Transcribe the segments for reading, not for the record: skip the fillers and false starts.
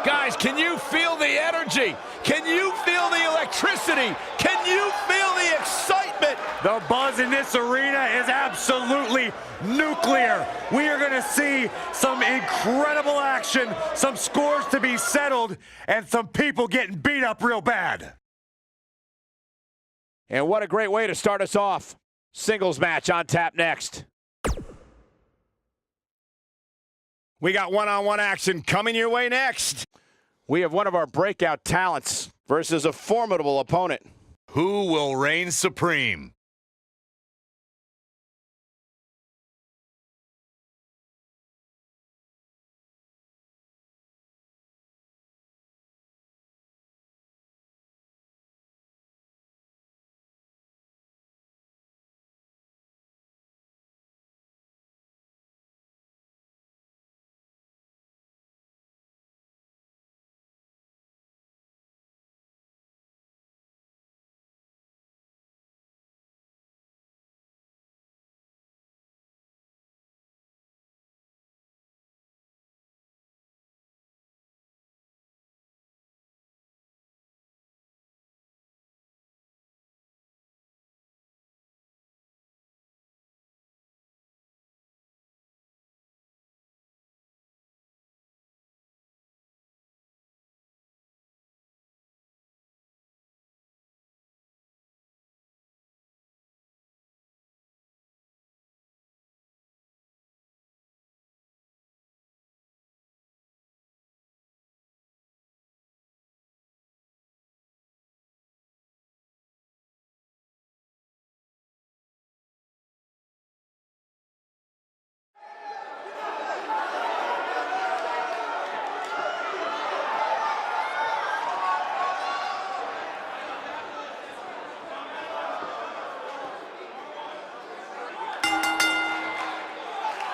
Guys, can you feel the energy? Can you feel the electricity? Can you feel the excitement? The buzz in this arena is absolutely nuclear. We are going to see some incredible action, some scores to be settled, and some people getting beat up real bad. And what a great way to start us off. Singles match on tap next. We got one-on-one action coming your way next. We have one of our breakout talents versus a formidable opponent. Who will reign supreme?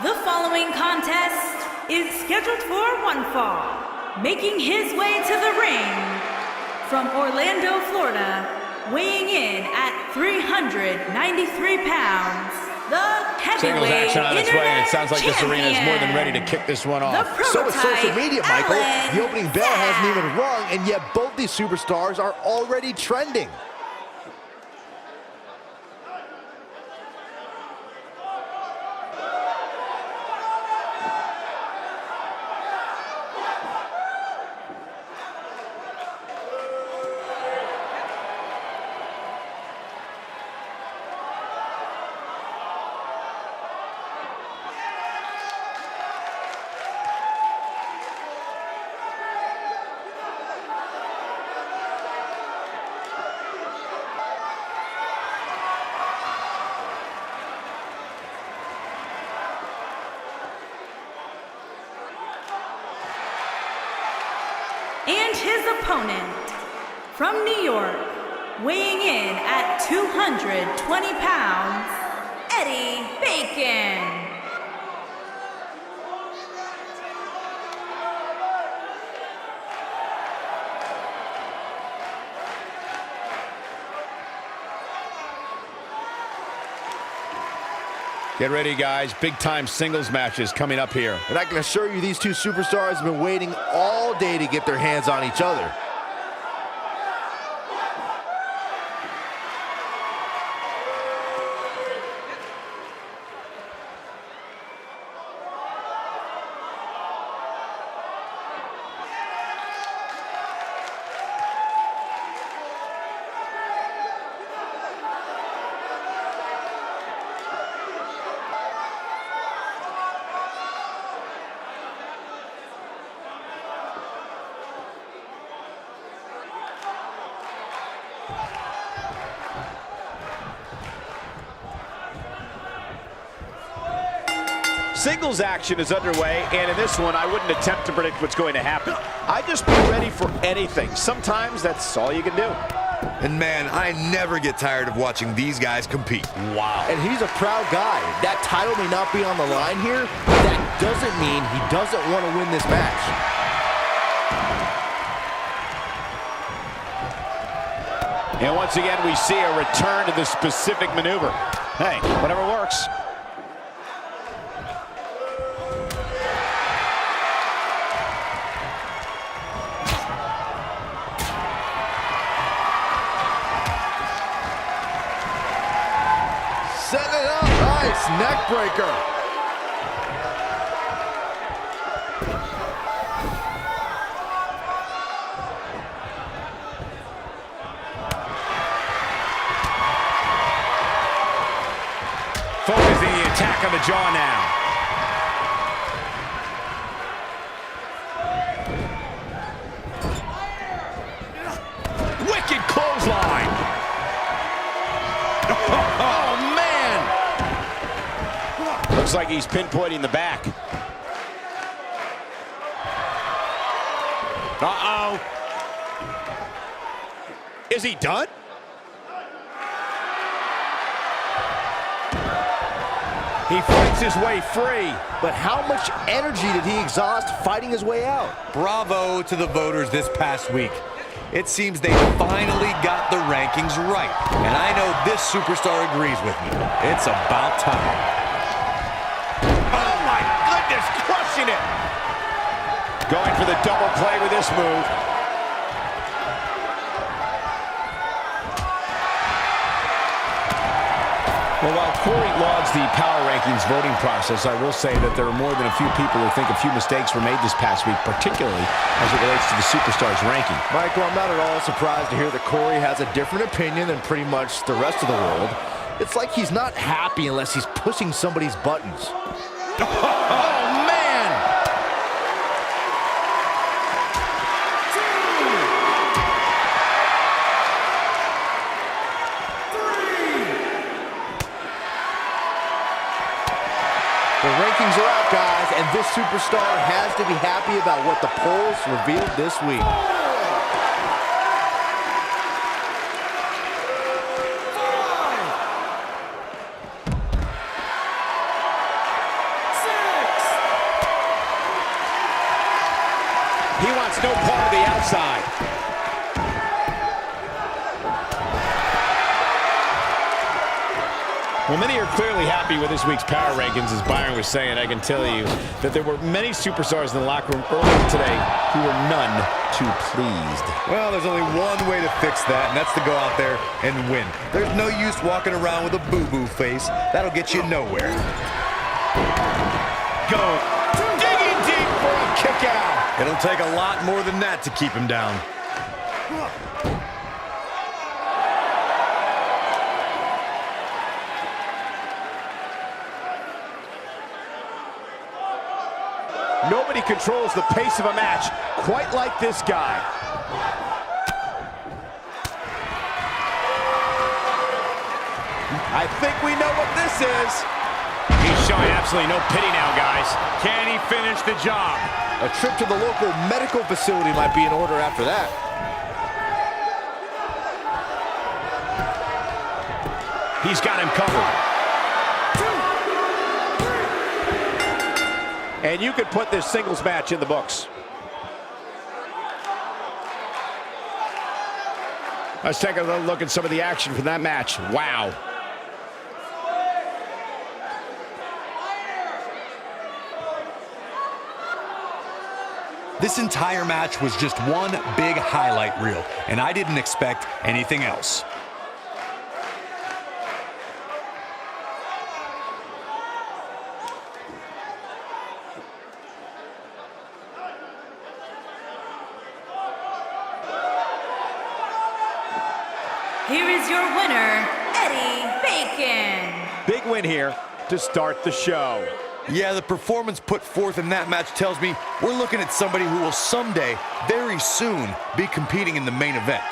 The following contest is scheduled for one fall. Making his way to the ring from Orlando, Florida, weighing in at 393 pounds, the Singles heavyweight action on its way, and it sounds like this arena is champion, more than ready to kick this one the off. So is social prototype, media, Michael. Alan The opening bell hasn't even rung, and yet both these superstars are already trending. and his opponent from New York, weighing in at 220 pounds, Eddie Bacon. Get ready, guys. Big-time singles matches coming up here. And I can assure you these two superstars have been waiting all day to get their hands on each other. Singles action is underway, and in this one, I wouldn't attempt to predict what's going to happen. I just be ready for anything. Sometimes that's all you can do. And man, I never get tired of watching these guys compete. Wow. And he's a proud guy. That title may not be on the line here, but that doesn't mean he doesn't want to win this match. And once again, we see a return to the specific maneuver. Hey, whatever works. neck breaker. Focusing the attack on the jaw now. Wicked clothesline. Oh, man. Looks like he's pinpointing the back. Uh-oh. Is he done? He fights his way free. But how much energy did he exhaust fighting his way out? Bravo to the voters this past week. It seems they finally got the rankings right. And I know this superstar agrees with me. It's about time. Oh, my goodness, crushing it. Going for the double play with this move. Well, while Corey lauds the power rankings voting process, I will say that there are more than a few people who think a few mistakes were made this past week, particularly as it relates to the Superstars ranking. Michael, I'm not at all surprised to hear that Corey has a different opinion than pretty much the rest of the world. It's like he's not happy unless he's pushing somebody's buttons. Oh, man. The rankings are out, guys, and this superstar has to be happy about what the polls revealed this week. He wants no part of the outside. Well, many are clearly happy with this week's power rankings, as Byron was saying. I can tell you that there were many superstars in the locker room earlier today who were none too pleased. Well, there's only one way to fix that, and that's to go out there and win. There's no use walking around with a boo-boo face. That'll get you nowhere. Go. Digging deep for a kick out. It'll take a lot more than that to keep him down. Nobody controls the pace of a match quite like this guy. I think we know what this is. He's showing absolutely no pity now, guys. Can he finish the job? A trip to the local medical facility might be in order after that. He's got him covered. And you could put this singles match in the books. Let's take a little look at some of the action from that match. Wow. This entire match was just one big highlight reel, and I didn't expect anything else. Here is your winner, Eddie Bacon. Big win here to start the show. Yeah, the performance put forth in that match tells me we're looking at somebody who will someday, very soon, be competing in the main event.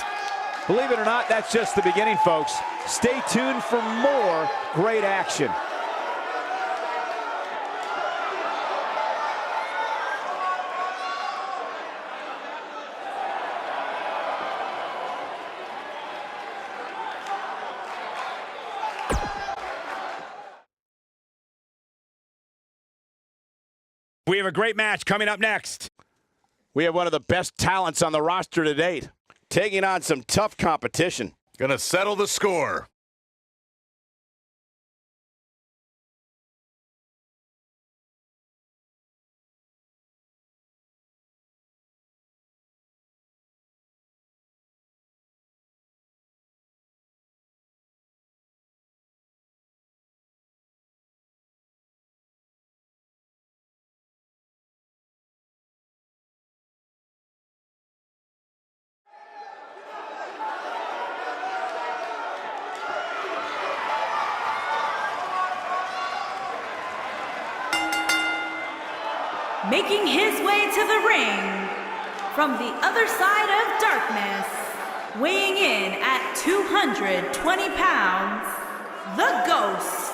Believe it or not, that's just the beginning, folks. Stay tuned for more great action. We have a great match coming up next. We have one of the best talents on the roster to date, taking on some tough competition. Gonna settle the score. Making his way to the ring from the other side of darkness, weighing in at 220 pounds, the Ghost.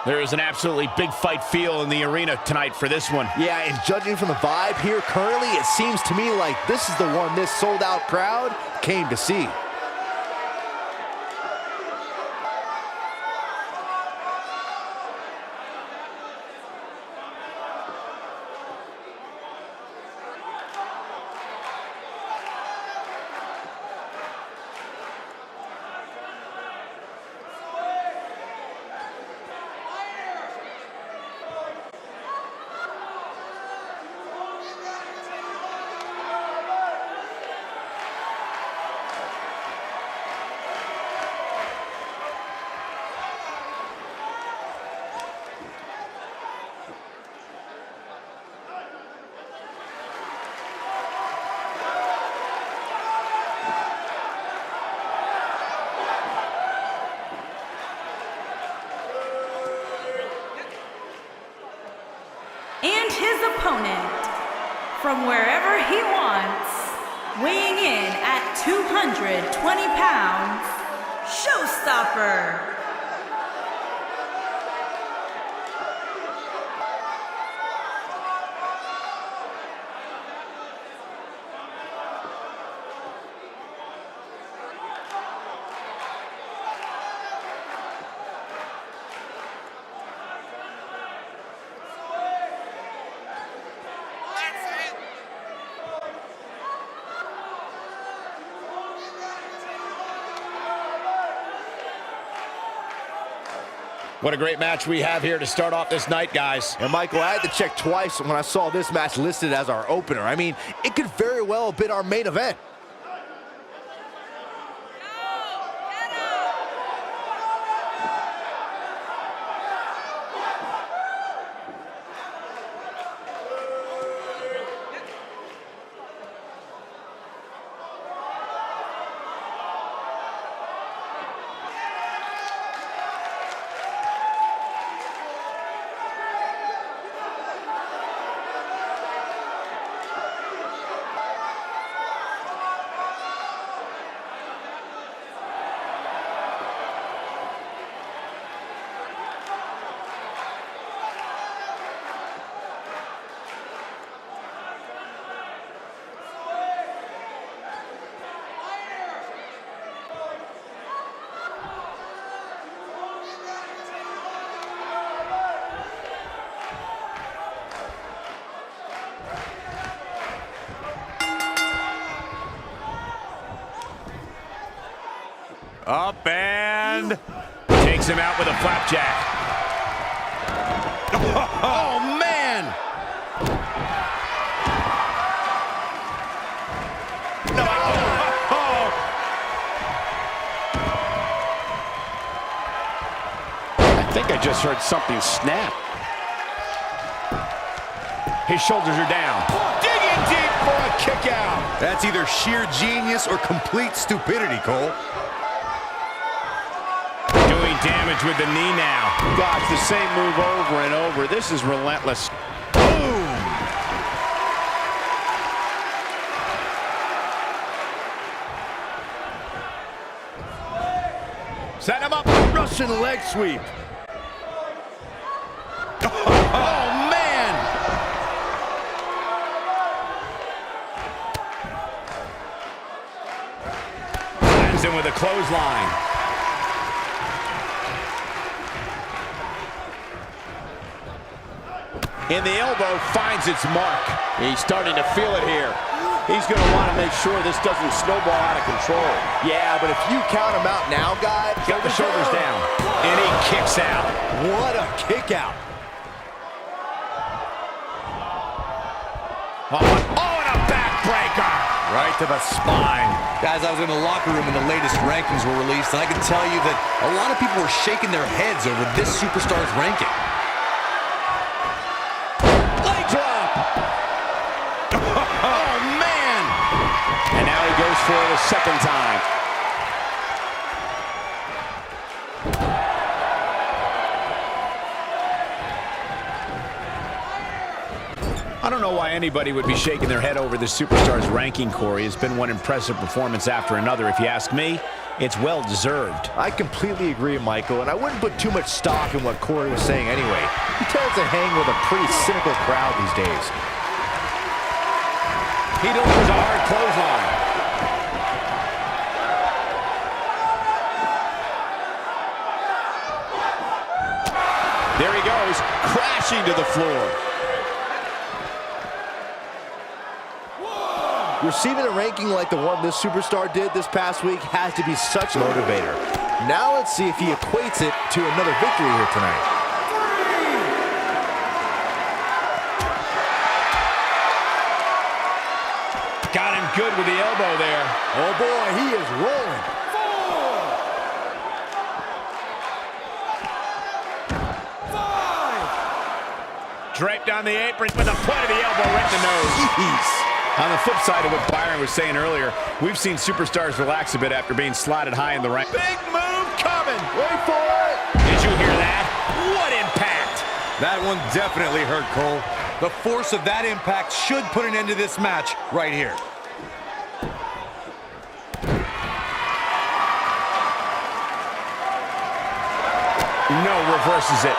There is an absolutely big fight feel in the arena tonight for this one. Yeah, and judging from the vibe here currently, it seems to me like this is the one this sold-out crowd came to see. And his opponent, from wherever he wants, weighing in at 220 pounds, Showstopper. What a great match we have here to start off this night, guys. And Michael, I had to check twice when I saw this match listed as our opener. I mean, it could very well have been our main event. Up and Takes him out with a flapjack. Oh, man! I think I just heard something snap. His shoulders are down. Digging deep for a kick out. That's either sheer genius or complete stupidity, Cole. Doing damage with the knee now. Gosh, the same move over and over. This is relentless. Boom! Set him up. Russian leg sweep. Oh, man! Lands him with a clothesline. And the elbow finds its mark. He's starting to feel it here. He's going to want to make sure this doesn't snowball out of control. Yeah, but if you count him out now, guys, Got the shoulders down. And he kicks out. What a kick out. Oh, and a backbreaker. Right to the spine. Guys, I was in the locker room when the latest rankings were released, and I can tell you that a lot of people were shaking their heads over this superstar's ranking. Leg drop. Oh, man. And now he goes for it a second time. I don't know why anybody would be shaking their head over this superstar's ranking, Corey. It's been one impressive performance after another. If you ask me, it's well-deserved. I completely agree, Michael, and I wouldn't put too much stock in what Corey was saying anyway. He tends to hang with a pretty cynical crowd these days. He delivers a hard clothesline. There he goes, crashing to the floor. Receiving a ranking like the one this superstar did this past week has to be such a motivator. Now let's see if he equates it to another victory here tonight. Got him good with the elbow there. Oh boy, he is rolling. 4, 5. Draped on the apron with a point of the elbow right in the nose. Jeez. On the flip side of what Byron was saying earlier, we've seen superstars relax a bit after being slotted high in the rank. Big move coming. Wait for it. Did you hear that? What impact! That one definitely hurt, Cole. The force of that impact should put an end to this match right here. No, reverses it.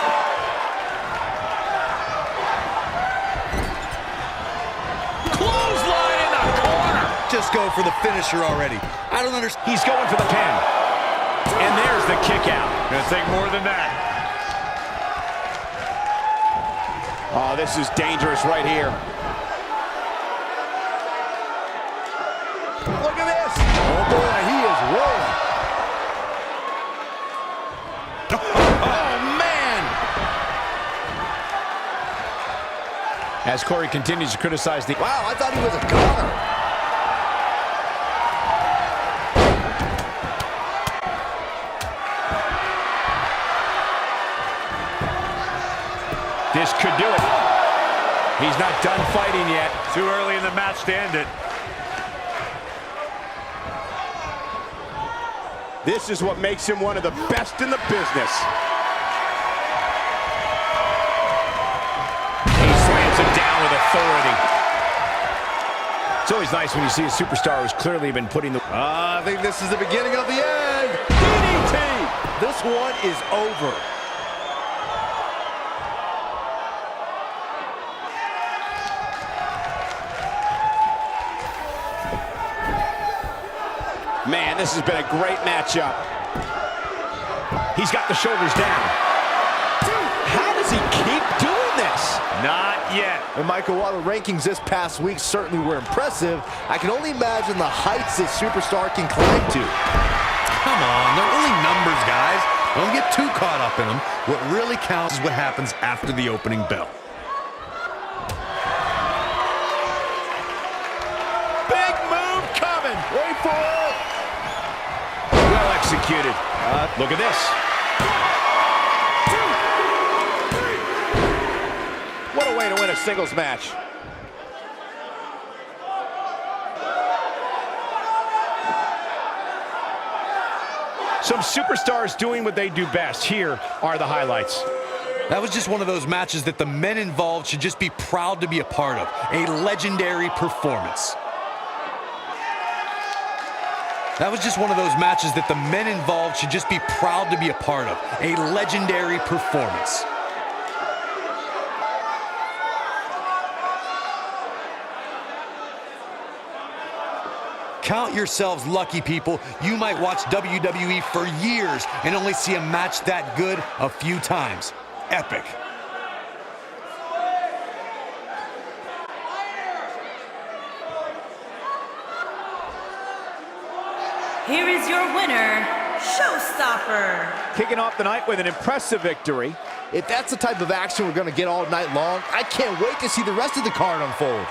Clothesline in the corner. Just go for the finisher already. I don't understand. He's going for the pin. And there's the kick out. Gonna take more than that. Oh, this is dangerous right here. Look at this. Oh boy, he is rolling. Oh, man! As Corey continues to criticize the... Wow, I thought he was a goner. This could do it. He's not done fighting yet. Too early in the match to end it. This is what makes him one of the best in the business. He slams him down with authority. It's always nice when you see a superstar who's clearly been putting the... I think this is the beginning of the end. DDT. This one is over. Man, this has been a great matchup. He's got the shoulders down. How does he keep doing this? Not yet. And Michael, while the rankings this past week certainly were impressive, I can only imagine the heights this superstar can climb to. Come on, they're only numbers, guys. Don't get too caught up in them. What really counts is what happens after the opening bell. Big move coming. Wait for it. Well executed. Look at this. 2, 3. What a way to win a singles match. Some superstars doing what they do best. Here are the highlights. That was just one of those matches that the men involved should just be proud to be a part of. A legendary performance. That was just one of those matches that the men involved should just be proud to be a part of. A legendary performance. Count yourselves lucky, people. You might watch WWE for years and only see a match that good a few times. Epic. Here is your winner, showstopper. Kicking off the night with an impressive victory. If that's the type of action we're going to get all night long, I can't wait to see the rest of the card unfold.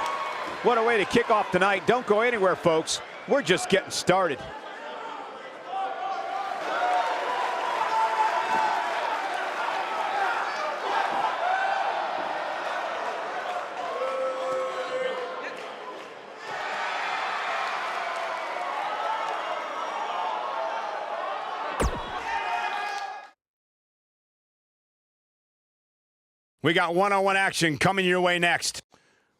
What a way to kick off tonight. Don't go anywhere, folks. We're just getting started. We got one-on-one action coming your way next.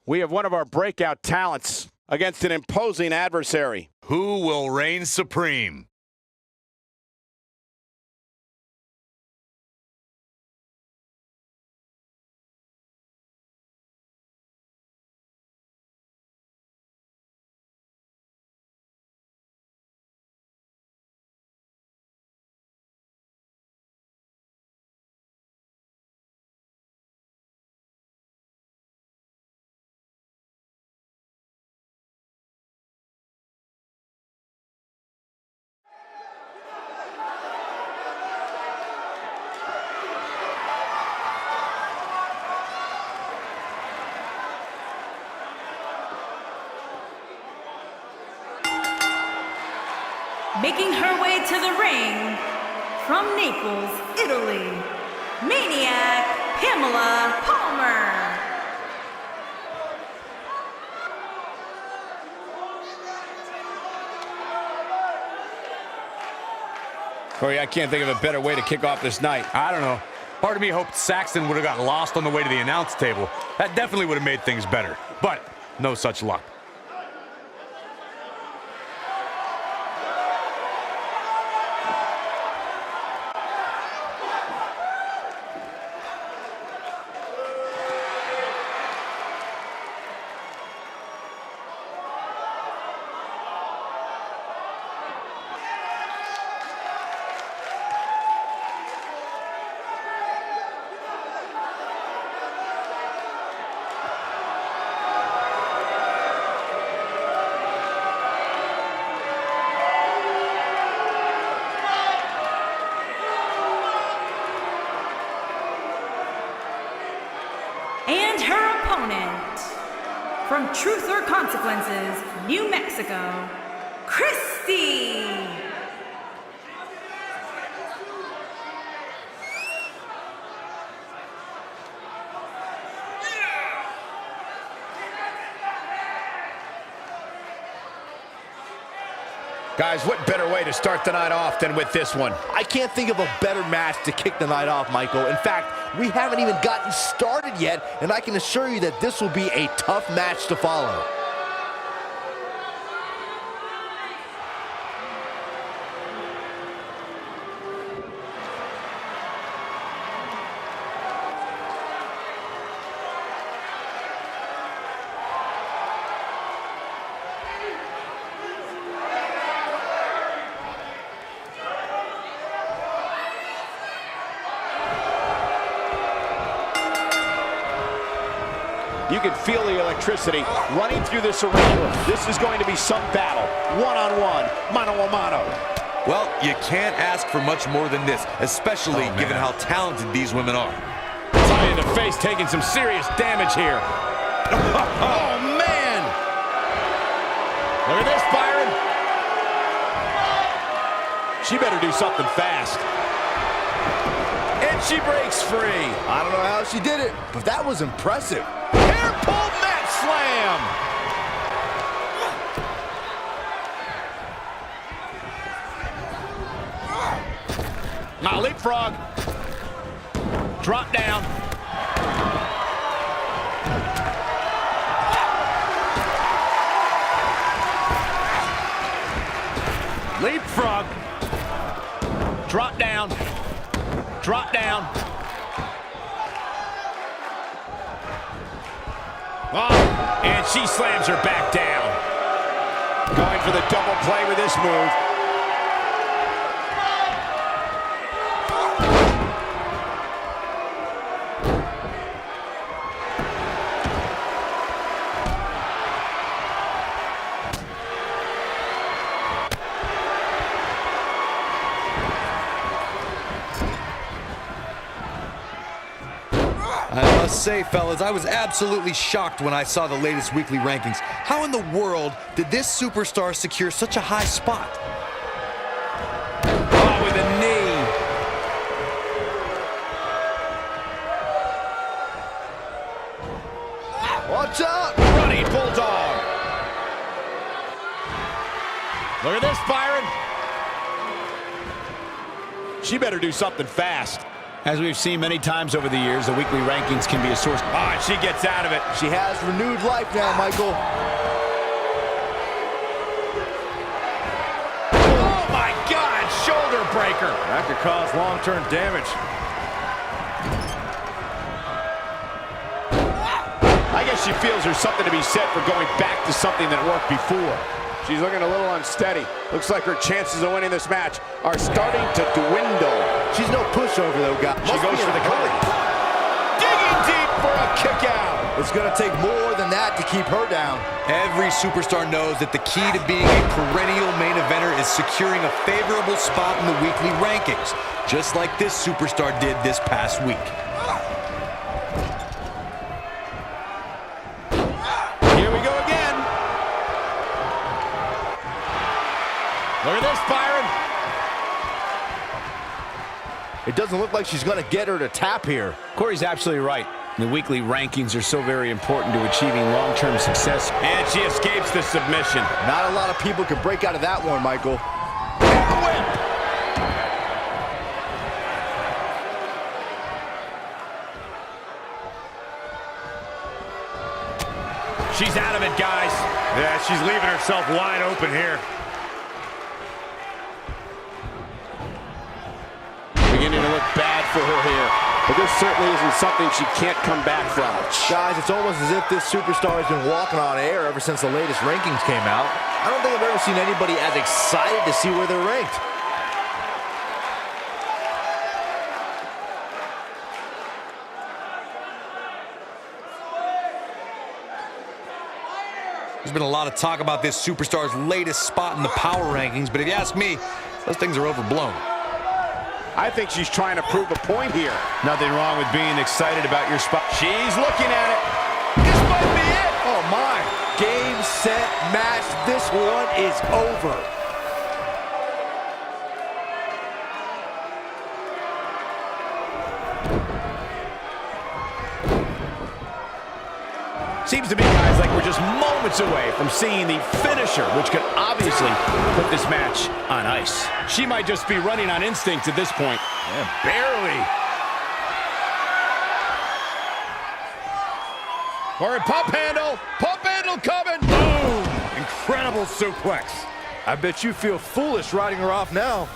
We have one of our breakout talents against an imposing adversary. Who will reign supreme? Making her way to the ring from Naples, Italy, Maniac Pamela Palmer. Corey, I can't think of a better way to kick off this night. I don't know. Part of me hoped Saxton would have got lost on the way to the announce table. That definitely would have made things better. But no such luck. And her opponent, from Truth or Consequences, New Mexico, Christy. Guys, what better way to start the night off than with this one? I can't think of a better match to kick the night off, Michael. In fact, we haven't even gotten started yet, and I can assure you that this will be a tough match to follow. You can feel the electricity running through this arena. This is going to be some battle. One-on-one, mano-a-mano. Well, you can't ask for much more than this, especially given how talented these women are. Tie in the face, taking some serious damage here. Oh, man! Look at this, Byron. She better do something fast. And she breaks free. I don't know how she did it, but that was impressive. Hair pull mat slam. Now leapfrog. Drop down. Leapfrog. Drop down. Drop down. Oh, and she slams her back down. Going for the double play with this move. I must say, fellas, I was absolutely shocked when I saw the latest weekly rankings. How in the world did this superstar secure such a high spot? Oh, with a knee. Watch out! Running bulldog. Look at this, Byron. She better do something fast. As we've seen many times over the years, the weekly rankings can be a source. Oh, and she gets out of it. She has renewed life now, Michael. Oh, my God. Shoulder breaker. That could cause long-term damage. I guess she feels there's something to be said for going back to something that worked before. She's looking a little unsteady. Looks like her chances of winning this match are starting to dwindle. She's no pushover, though, guys. She goes for the cover. Digging deep for a kick out. It's going to take more than that to keep her down. Every superstar knows that the key to being a perennial main eventer is securing a favorable spot in the weekly rankings, just like this superstar did this past week. Here we go again. Look at this, Byron. It doesn't look like she's going to get her to tap here. Corey's absolutely right. The weekly rankings are so very important to achieving long-term success. And she escapes the submission. Not a lot of people can break out of that one, Michael. She's out of it, guys. Yeah, she's leaving herself wide open here. Beginning to look bad for her here. But this certainly isn't something she can't come back from. Guys, it's almost as if this superstar has been walking on air ever since the latest rankings came out. I don't think I've ever seen anybody as excited to see where they're ranked. There's been a lot of talk about this superstar's latest spot in the power rankings, but if you ask me, those things are overblown. I think she's trying to prove a point here. Nothing wrong with being excited about your spot. She's looking at it. This might be it. Oh, my. Game, set, match. This one is over. Seems to me, guys, like we're just moments away from seeing the finisher, which could obviously put this match on ice. She might just be running on instinct at this point. Yeah, barely. Or a pump handle coming. Boom! Incredible suplex. I bet you feel foolish riding her off now.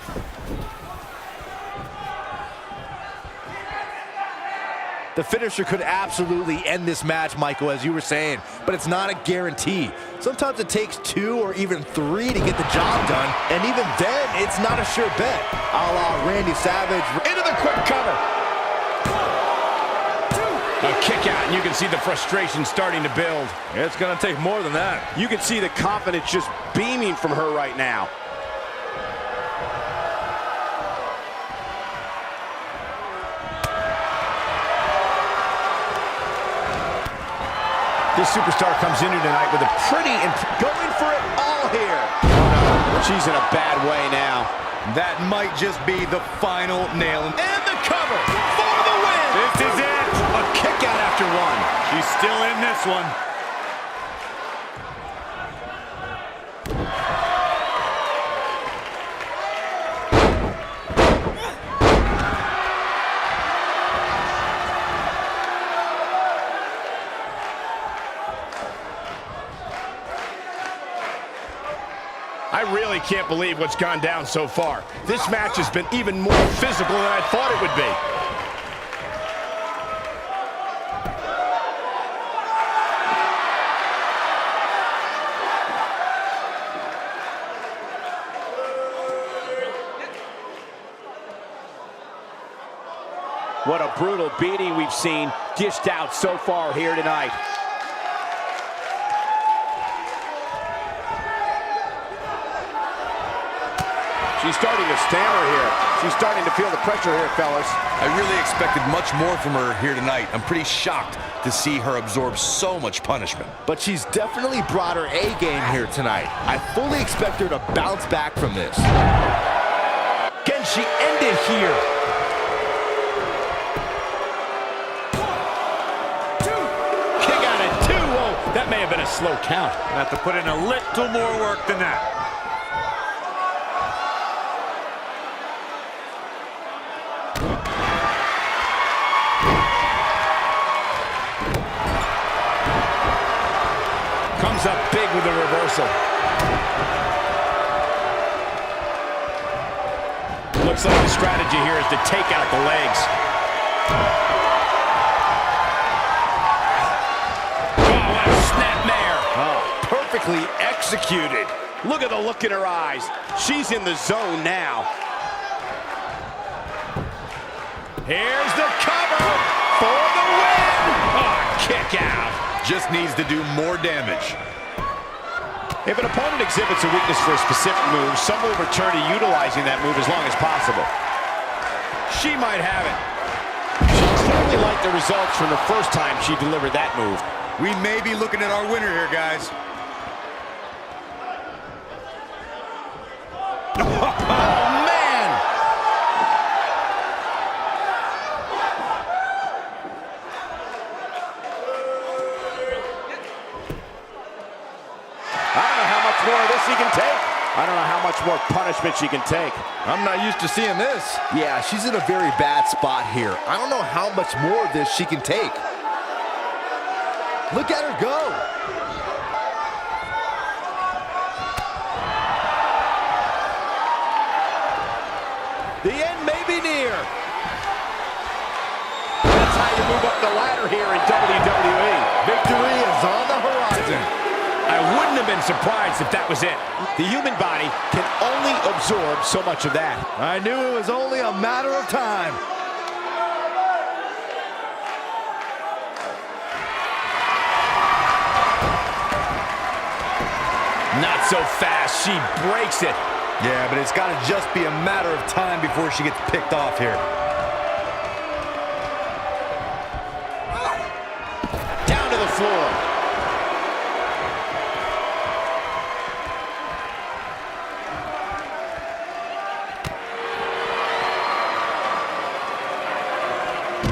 The finisher could absolutely end this match, Michael, as you were saying, but it's not a guarantee. Sometimes it takes 2 or even 3 to get the job done, and even then, it's not a sure bet. A la Randy Savage. Into the quick cover. A kick out, and you can see the frustration starting to build. It's going to take more than that. You can see the confidence just beaming from her right now. This superstar comes in here tonight with a pretty going for it all here. Oh no, she's in a bad way now. That might just be the final nail. And the cover for the win. This is it. A kick out after one. She's still in this one. I really can't believe what's gone down so far. This match has been even more physical than I thought it would be. What a brutal beating we've seen dished out so far here tonight. She's starting to stammer here. She's starting to feel the pressure here, fellas. I really expected much more from her here tonight. I'm pretty shocked to see her absorb so much punishment. But she's definitely brought her A game here tonight. I fully expect her to bounce back from this. Can she end it here? Kick out at 2. Whoa, that may have been a slow count. Have to put in a little more work than that. Comes up big with a reversal. Looks like the strategy here is to take out the legs. Oh, what a snapmare. Oh, perfectly executed. Look at the look in her eyes. She's in the zone now. Here's the cover for the win. Oh, kick out. Just needs to do more damage. If an opponent exhibits a weakness for a specific move, some will return to utilizing that move as long as possible. She might have it. She clearly liked the results from the first time she delivered that move. We may be looking at our winner here, guys. Oh, man! I don't know how much more of this she can take. I don't know how much more punishment she can take. I'm not used to seeing this. Yeah, she's in a very bad spot here. I don't know how much more of this she can take. Look at her go. The end may be near. That's how you move up the ladder here in WWE. Victory is on the horizon. I wouldn't have been surprised if that was it. The human body can only absorb so much of that. I knew it was only a matter of time. Not so fast. She breaks it. Yeah, but it's got to just be a matter of time before she gets picked off here. Down to the floor.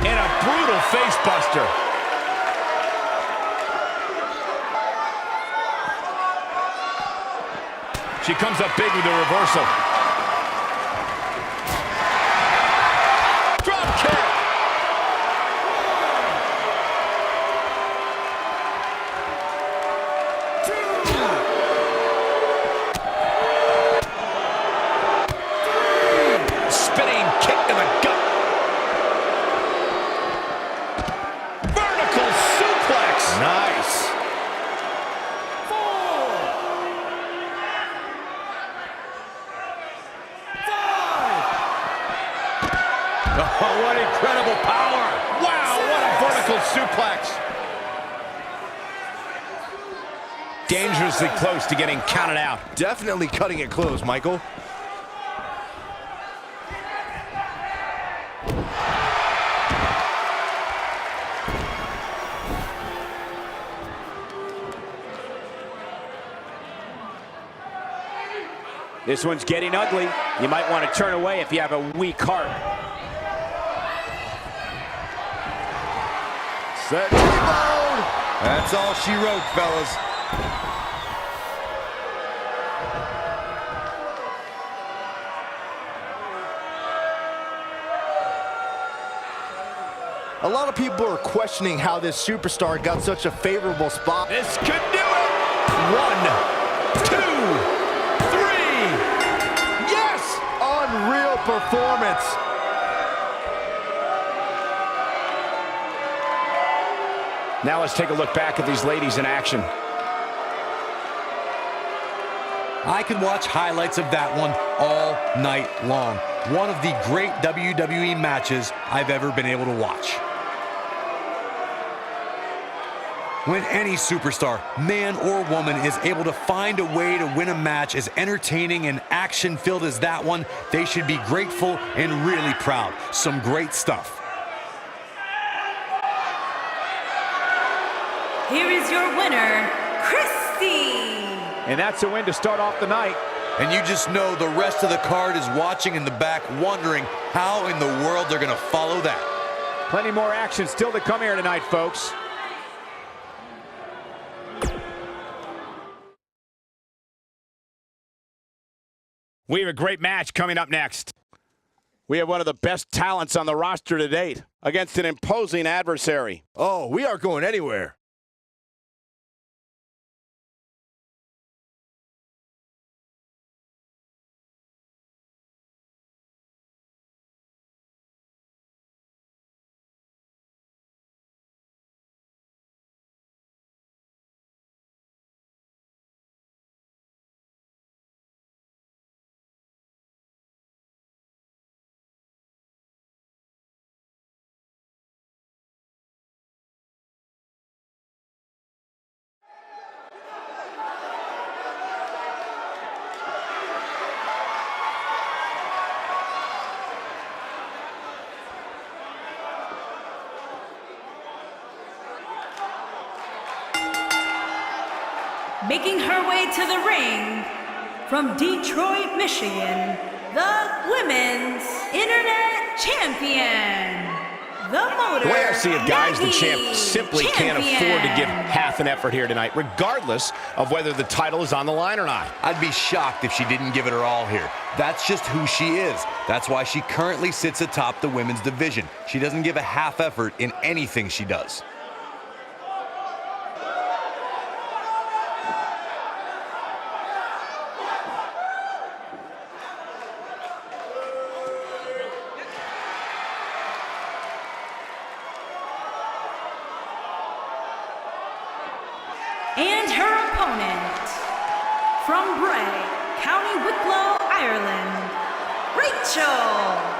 And a brutal face buster. She comes up big with the reversal. Drop kick. Spinning kick to the gut. Vertical suplex. Nice. Oh, what incredible power. Wow, what a vertical suplex. Dangerously close to getting counted out. Definitely cutting it close, Michael. This one's getting ugly. You might want to turn away if you have a weak heart. Set T-bone. That's all she wrote, fellas. A lot of people are questioning how this superstar got such a favorable spot. This could do it. 1, 2, 3. Yes! Unreal performance. Now let's take a look back at these ladies in action. I could watch highlights of that one all night long. One of the great WWE matches I've ever been able to watch. When any superstar, man or woman, is able to find a way to win a match as entertaining and action-filled as that one, they should be grateful and really proud. Some great stuff. Here is your winner, Christy. And that's a win to start off the night. And you just know the rest of the card is watching in the back, wondering how in the world they're going to follow that. Plenty more action still to come here tonight, folks. We have a great match coming up next. We have one of the best talents on the roster to date against an imposing adversary. Oh, we aren't going anywhere. Making her way to the ring from Detroit, Michigan, the Women's Internet Champion, the Motor. The way I see it, guys, the champ Maggie simply can't afford to give half an effort here tonight, regardless of whether the title is on the line or not. I'd be shocked if she didn't give it her all here. That's just who she is. That's why she currently sits atop the women's division. She doesn't give a half effort in anything she does. And her opponent, from Bray, County Wicklow, Ireland, Rachel.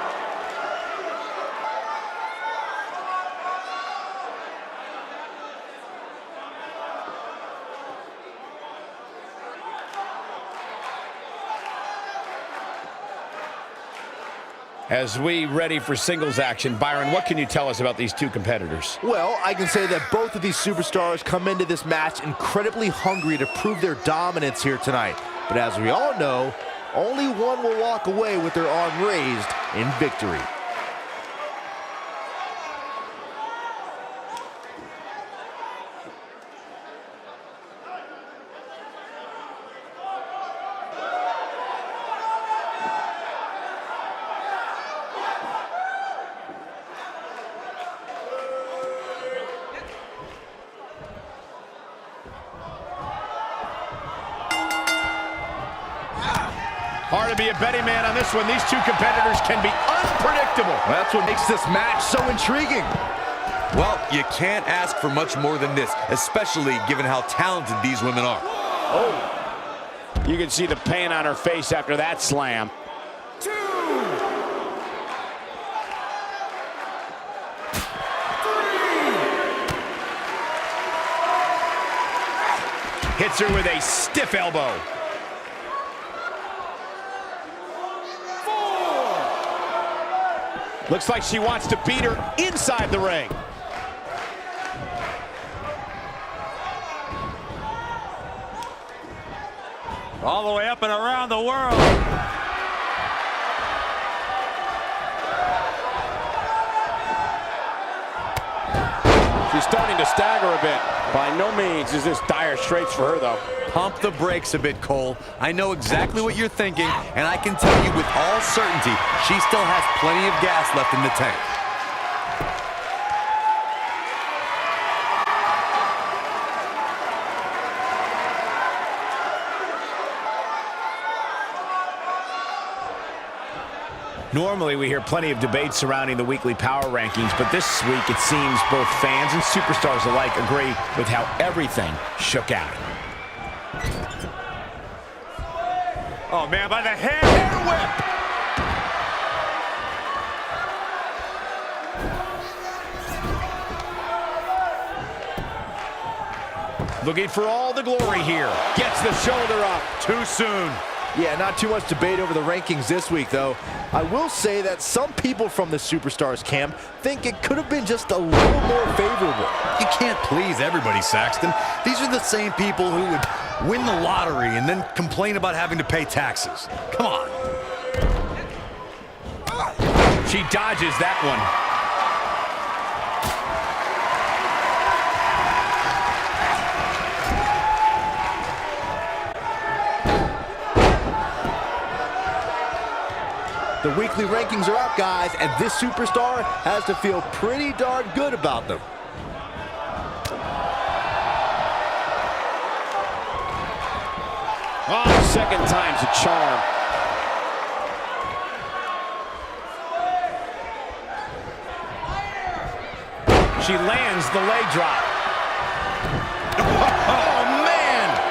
As we ready for singles action, Byron, what can you tell us about these two competitors? Well, I can say that both of these superstars come into this match incredibly hungry to prove their dominance here tonight. But as we all know, only one will walk away with their arm raised in victory. Hard to be a betting man on this one. These two competitors can be unpredictable. That's what makes this match so intriguing. Well, you can't ask for much more than this, especially given how talented these women are. Oh, you can see the pain on her face after that slam. Hits her with a stiff elbow. Looks like she wants to beat her inside the ring. All the way up and around the world. She's starting to stagger a bit. By no means is this dire straits for her, though. Pump the brakes a bit, Cole. I know exactly what you're thinking, and I can tell you with all certainty, she still has plenty of gas left in the tank. Normally, we hear plenty of debate surrounding the weekly power rankings, but this week it seems both fans and superstars alike agree with how everything shook out. Oh, man, by the hair whip. Looking for all the glory here. Gets the shoulder up. Too soon. Yeah, not too much debate over the rankings this week, though. I will say that some people from the Superstars camp think it could have been just a little more favorable. You can't please everybody, Saxton. These are the same people who would win the lottery and then complain about having to pay taxes. Come on. She dodges that one. The weekly rankings are out, guys, and this superstar has to feel pretty darn good about them. Oh, second time's a charm. She lands the leg drop. Oh, man!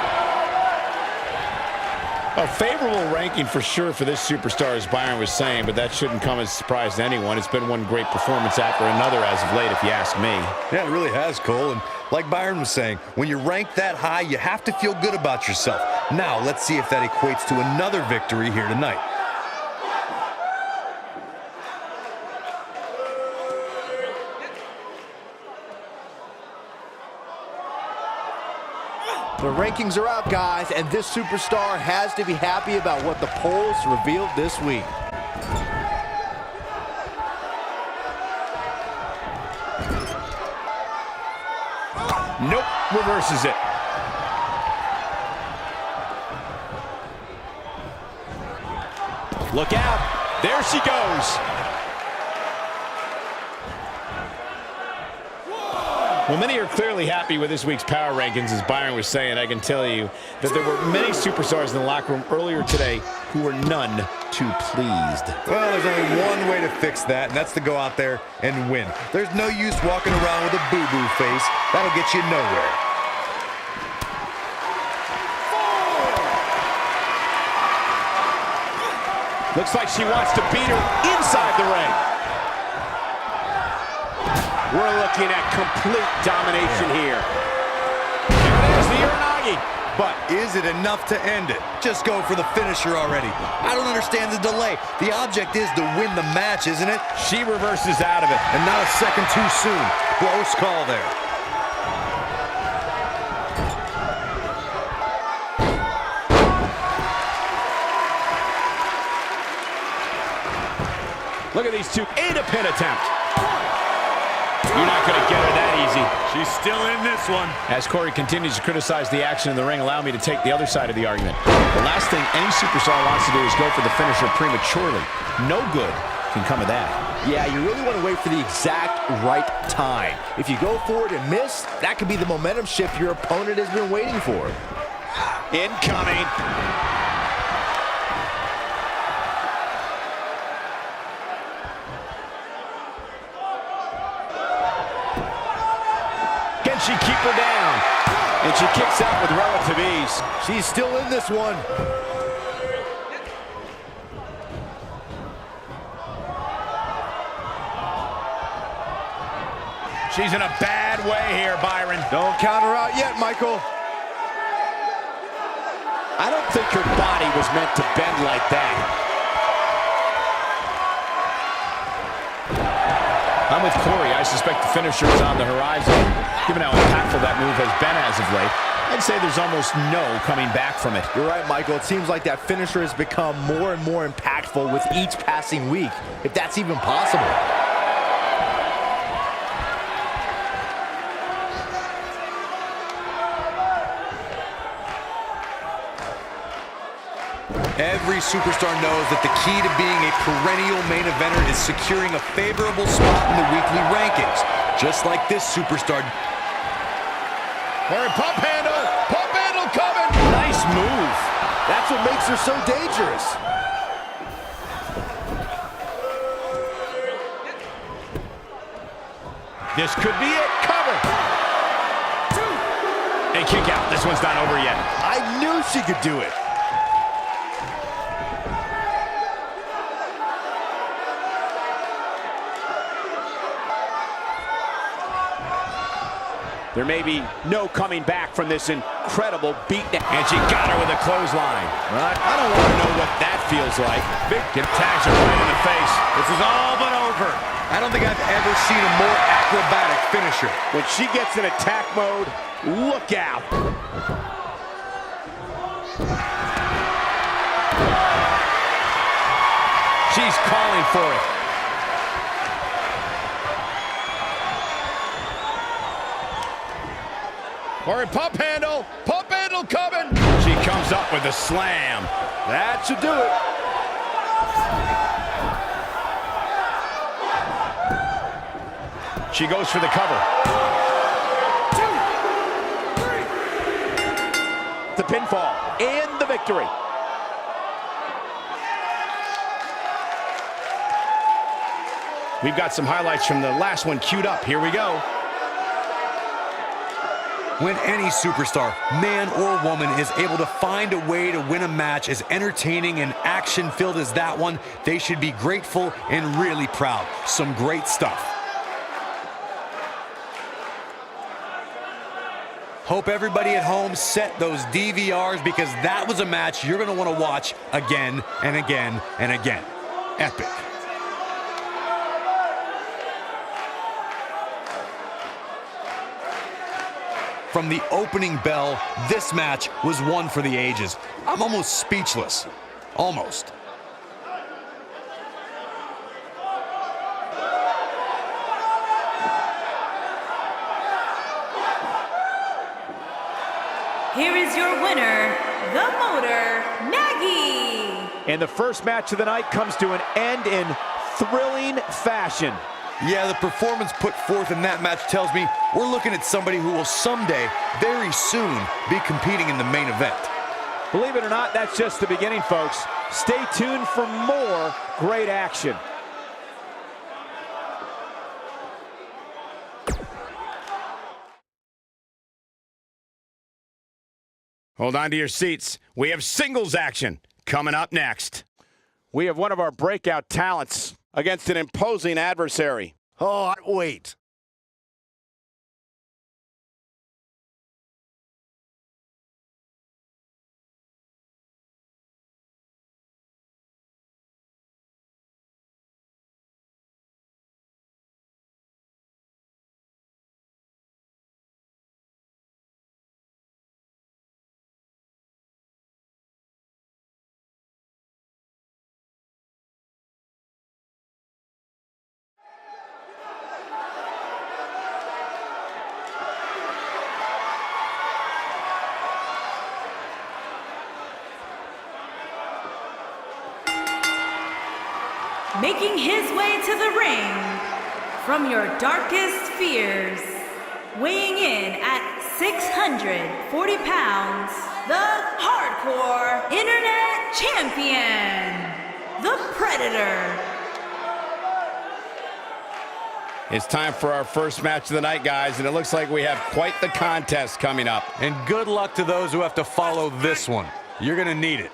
A favorable ranking for sure for this superstar, as Byron was saying, but that shouldn't come as a surprise to anyone. It's been one great performance after another as of late, if you ask me. Yeah, it really has, Cole. And like Byron was saying, when you're ranked that high, you have to feel good about yourself. Now, let's see if that equates to another victory here tonight. The rankings are out, guys, and this superstar has to be happy about what the polls revealed this week. Nope, reverses it. Look out, there she goes. Well, many are clearly happy with this week's power rankings. As Byron was saying, I can tell you that there were many superstars in the locker room earlier today who were none too pleased. Well, there's only one way to fix that, and that's to go out there and win. There's no use walking around with a boo-boo face. That'll get you nowhere. Looks like she wants to beat her inside the ring. We're looking at complete domination here. There's the Uranagi. But is it enough to end it? Just go for the finisher already. I don't understand the delay. The object is to win the match, isn't it? She reverses out of it. And not a second too soon. Close call there. Look at these two. And a pin attempt. You're not going to get her that easy. She's still in this one. As Corey continues to criticize the action in the ring, allow me to take the other side of the argument. The last thing any superstar wants to do is go for the finisher prematurely. No good can come of that. Yeah, you really want to wait for the exact right time. If you go for it and miss, that could be the momentum shift your opponent has been waiting for. Incoming. Can she keep her down? And she kicks out with relative ease. She's still in this one. She's in a bad way here, Byron. Don't count her out yet, Michael. I don't think her body was meant to bend like that. I'm with Corey. I suspect the finisher is on the horizon. Given how impactful that move has been as of late, I'd say there's almost no coming back from it. You're right, Michael. It seems like that finisher has become more and more impactful with each passing week, if that's even possible. Every superstar knows that the key to being a perennial main eventer is securing a favorable spot in the weekly rankings. Just like this superstar. Corey, pump handle coming. Nice move. That's what makes her so dangerous. This could be it. Cover. And kick out. This one's not over yet. I knew she could do it. There may be no coming back from this incredible beatdown. And she got her with a clothesline. I don't want to know what that feels like. Victim tags her right in the face. This is all but over. I don't think I've ever seen a more acrobatic finisher. When she gets in attack mode, look out. She's calling for it. Or a pump handle coming. She comes up with a slam. That should do it. She goes for the cover. 2, 3. The pinfall and the victory. We've got some highlights from the last one queued up. Here we go. When any superstar, man or woman, is able to find a way to win a match as entertaining and action-filled as that one, they should be grateful and really proud. Some great stuff. Hope everybody at home set those DVRs, because that was a match you're going to want to watch again and again and again. Epic. From the opening bell, this match was one for the ages. I'm almost speechless. Almost. Here is your winner, the Motor, Maggie. And the first match of the night comes to an end in thrilling fashion. Yeah, the performance put forth in that match tells me we're looking at somebody who will someday, very soon, be competing in the main event. Believe it or not, that's just the beginning, folks. Stay tuned for more great action. Hold on to your seats. We have singles action coming up next. We have one of our breakout talents against an imposing adversary. Oh, wait. Making his way to the ring from your darkest fears, weighing in at 640 pounds, the Hardcore Internet Champion, the Predator. It's time for our first match of the night, guys, and it looks like we have quite the contest coming up. And good luck to those who have to follow this one. You're going to need it.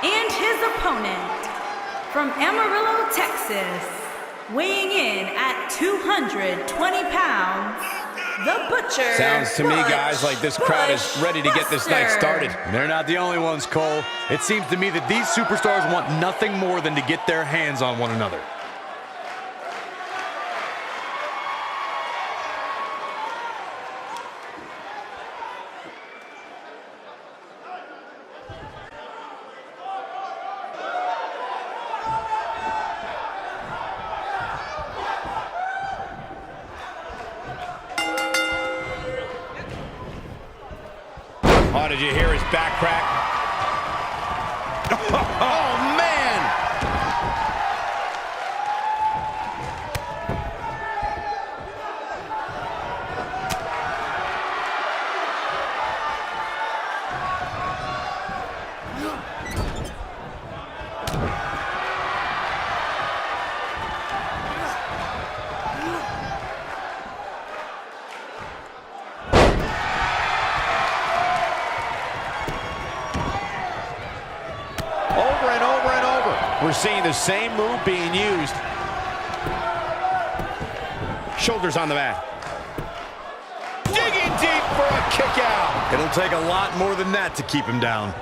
And his opponent, from Amarillo, Texas, weighing in at 220 pounds, the Butcher. Sounds to me, guys, like this crowd is ready to get this night started. They're not the only ones, Cole. It seems to me that these superstars want nothing more than to get their hands on one another. Oh, did you hear his back crack? Oh, man! We're seeing the same move being used. Shoulders on the mat. Digging deep for a kick out. It'll take a lot more than that to keep him down.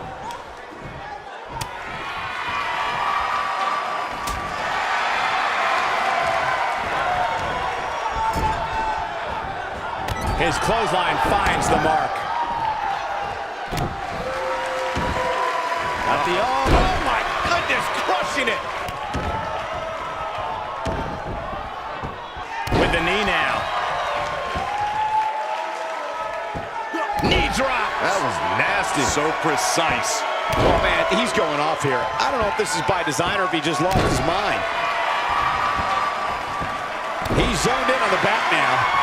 His clothesline finds the mark. At the oh my goodness, crushing it. With the knee now. Knee drop. That was nasty. So precise. Oh man, he's going off here. I don't know if this is by design or if he just lost his mind. He's zoned in on the back now.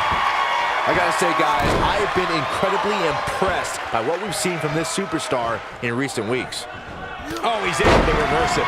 I gotta say, guys, I have been incredibly impressed by what we've seen from this superstar in recent weeks. Oh, he's able to reverse it.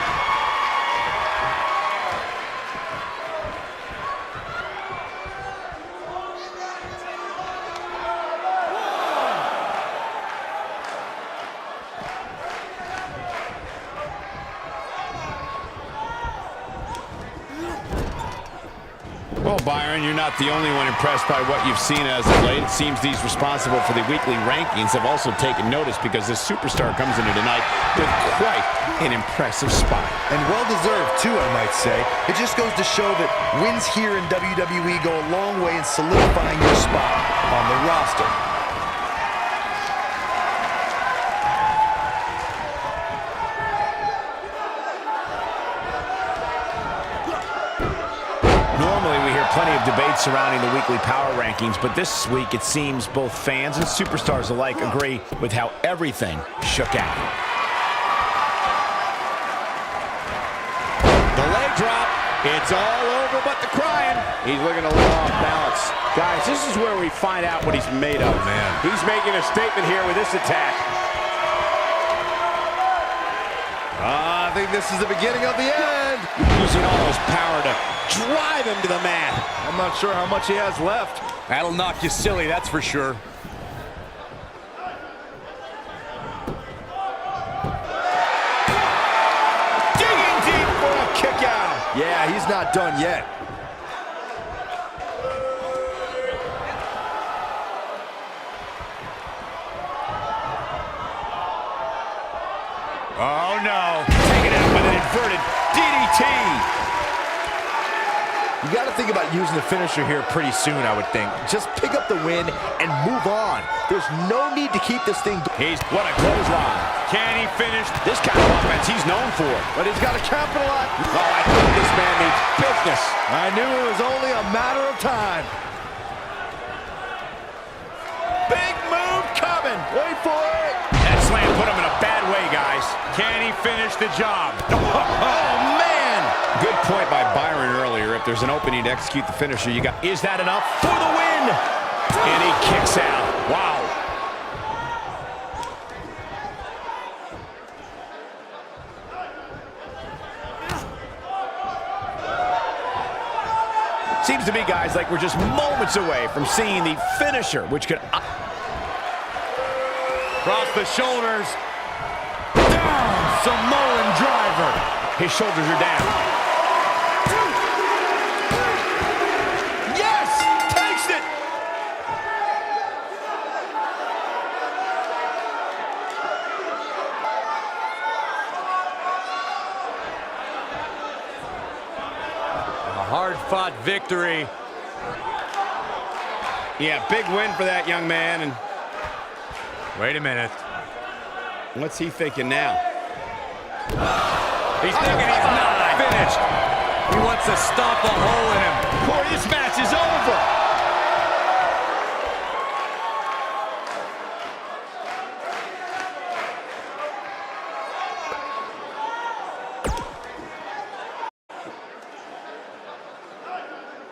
Well, Byron, you're not the only one impressed by what you've seen as of late. It seems these responsible for the weekly rankings have also taken notice because this superstar comes into tonight with quite an impressive spot. And well-deserved, too, I might say. It just goes to show that wins here in WWE go a long way in solidifying your spot on the roster. Plenty of debate surrounding the weekly power rankings, but this week it seems both fans and superstars alike agree with how everything shook out. The leg drop. It's all over but the crying. He's looking a little off balance. Guys, this is where we find out what he's made of. Man. He's making a statement here with this attack. I think this is the beginning of the end. Using all his power to drive him to the mat. I'm not sure how much he has left. That'll knock you silly, that's for sure. Digging deep for a kick out. Yeah, he's not done yet. Oh no. Taken out with an inverted DDT. You got to think about using the finisher here pretty soon, I would think. Just pick up the win and move on. There's no need to keep this thing. What a clothesline. Can he finish this kind of offense he's known for? But he's got to capitalize. Oh, I think this man needs business. I knew it was only a matter of time. Big move coming. Wait for it. That slam put him in a bad way, guys. Can he finish the job? Oh, man. Good point by Byron earlier. If there's an opening to execute the finisher, you got. Is that enough for the win? And he kicks out. Wow. Seems to me, guys, like we're just moments away from seeing the finisher, which could... Cross the shoulders. Down, Samoan driver. His shoulders are down. Yes! Takes it! A hard-fought victory. Yeah, big win for that young man. And Wait a minute. what's he thinking now? He's thinking he's not finished. He wants to stomp a hole in him. Corey, this match is over.